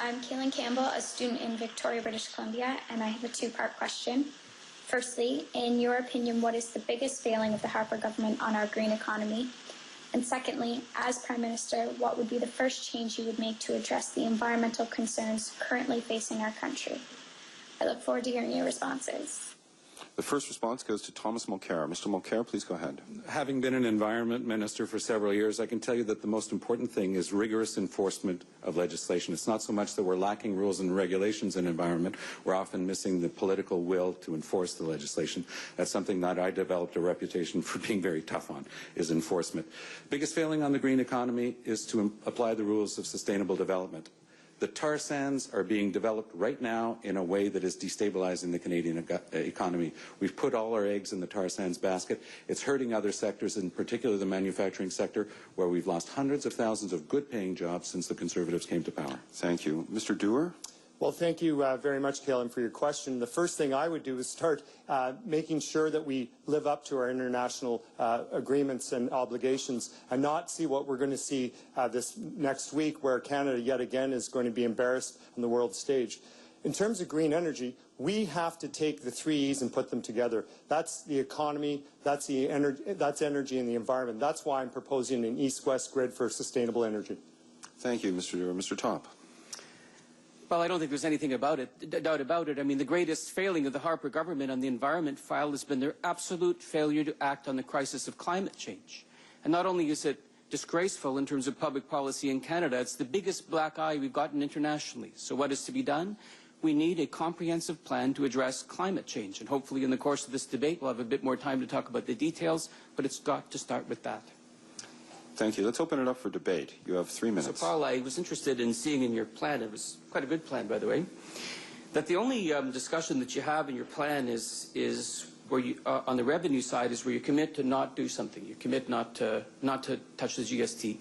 I'm Kaylin Campbell, a student in Victoria, British Columbia, and I have a two-part question. Firstly, in your opinion, what is the biggest failing of the Harper government on our green economy? And secondly, as Prime Minister, what would be the first change you would make to address the environmental concerns currently facing our country? I look forward to hearing your responses. The first response goes to Thomas Mulcair. Mr. Mulcair, please go ahead. Having been an environment minister for several years, I can tell you that the most important thing is rigorous enforcement of legislation. It's not so much that we're lacking rules and regulations in environment. We're often missing the political will to enforce the legislation. That's something that I developed a reputation for being very tough on, is enforcement. Biggest failing on the green economy is to apply the rules of sustainable development. The tar sands are being developed right now in a way that is destabilizing the Canadian economy. We've put all our eggs in the tar sands basket. It's hurting other sectors, in particular the manufacturing sector, where we've lost hundreds of thousands of good-paying jobs since the Conservatives came to power. Thank you. Mr. Dewar? Well, thank you very much, Kaylin, for your question. The first thing I would do is start making sure that we live up to our international agreements and obligations and not see what we're going to see this next week, where Canada yet again is going to be embarrassed on the world stage. In terms of green energy, we have to take the 3 E's and put them together. That's the economy, that's energy and the environment. That's why I'm proposing an east-west grid for sustainable energy. Thank you, Mr. Dewar. Mr. Top? Well, I don't think there's anything doubt about it. I mean, the greatest failing of the Harper government on the environment file has been their absolute failure to act on the crisis of climate change. And not only is it disgraceful in terms of public policy in Canada, it's the biggest black eye we've gotten internationally. So what is to be done? We need a comprehensive plan to address climate change. And hopefully in the course of this debate, we'll have a bit more time to talk about the details, but it's got to start with that. Thank you. Let's open it up for debate. You have 3 minutes. So, Paul, I was interested in seeing in your plan, it was quite a good plan, by the way, that the only discussion that you have in your plan is where you, on the revenue side, is where you commit to not do something. You commit not to touch the GST.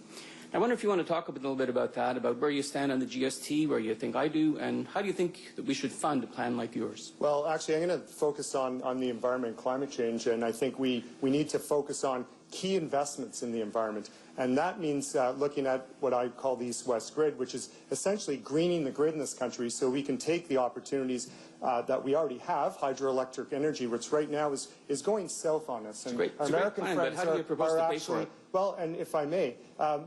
I wonder if you want to talk a little bit about that, about where you stand on the GST, where you think I do, and how do you think that we should fund a plan like yours? Well, actually, I'm going to focus on the environment and climate change, and I think we need to focus on key investments in the environment. And that means looking at what I call the East-West grid, which is essentially greening the grid in this country so we can take the opportunities that we already have, hydroelectric energy, which right now is going south on us. And our American friends are actually, well, and if I may,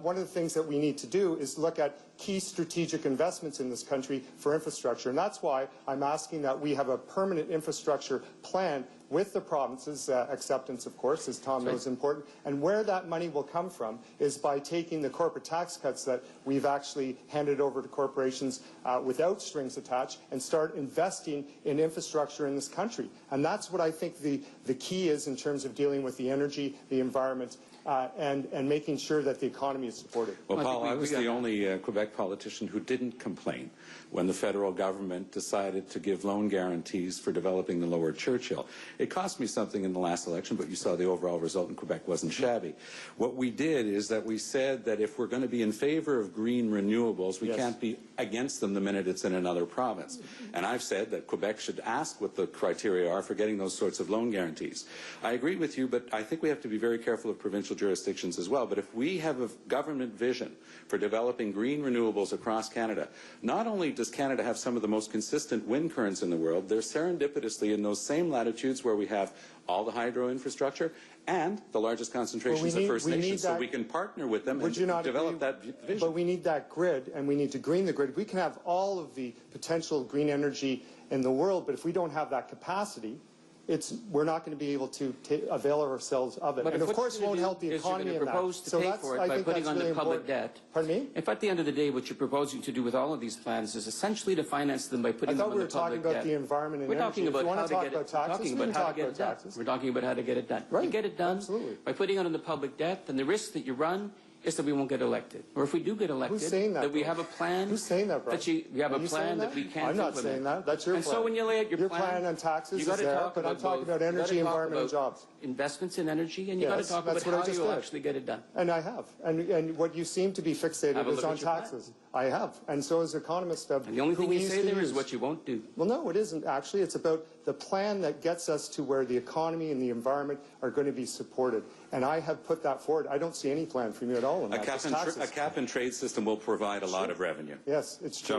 one of the things that we need to do is look at key strategic investments in this country for infrastructure. And that's why I'm asking that we have a permanent infrastructure plan with the provinces, acceptance, of course, as Tom knows, is important. And where that money will come from is by taking the corporate tax cuts that we've actually handed over to corporations without strings attached and start investing in infrastructure in this country. And that's what I think the key is in terms of dealing with the energy, the environment, and making sure that the economy is supported. Well, Paul, I was the only Quebec politician who didn't complain when the federal government decided to give loan guarantees for developing the Lower Churchill. It cost me something in the last election, but you saw the overall result in Quebec wasn't shabby. What we did is that we said that if we're going to be in favor of green renewables, we can't be against them the minute it's in another province. And I've said that Quebec should ask what the criteria are for getting those sorts of loan guarantees. I agree with you, but I think we have to be very careful of provincial jurisdictions as well. But if we have a government vision for developing green renewables across Canada, not only does Canada have some of the most consistent wind currents in the world, they're serendipitously in those same latitudes where we have all the hydro infrastructure and the largest concentrations of First Nations, so we can partner with them and develop that vision. But we need that grid, and we need to green the grid. We can have all of the potential green energy in the world, but if we don't have that capacity, we're not going to be able to avail ourselves of it. But and of course, it won't help the economy in that. To pay for it by putting on the public debt. Pardon me? If at the end of the day, what you're proposing to do with all of these plans is essentially to finance them by putting them on the public debt. I thought we were talking about the environment and energy. We're talking about how to get it done. We're talking about how to get it done. Right. You get it done Absolutely. by putting it on the public debt, and the risk that you run is that we won't get elected. Or if we do get elected, Who's saying that, we have a plan. Who's saying that, bro? We have a plan that we can't I'm not saying that. That's your plan. And so when you lay out your plan on taxes you got to talk but I'm talking about energy, environment, and jobs. Investments in energy, and you got to talk about how you'll actually get it done. And I have. And what you seem to be fixated is on taxes. I have. And so as economists have. And the only thing you say there is what you won't do. Well, no, it isn't actually. It's about the plan that gets us to where the economy and the environment are going to be supported. And I have put that forward. I don't see any plan from you at all. A cap and trade system will provide a lot of revenue. Yes, it's true.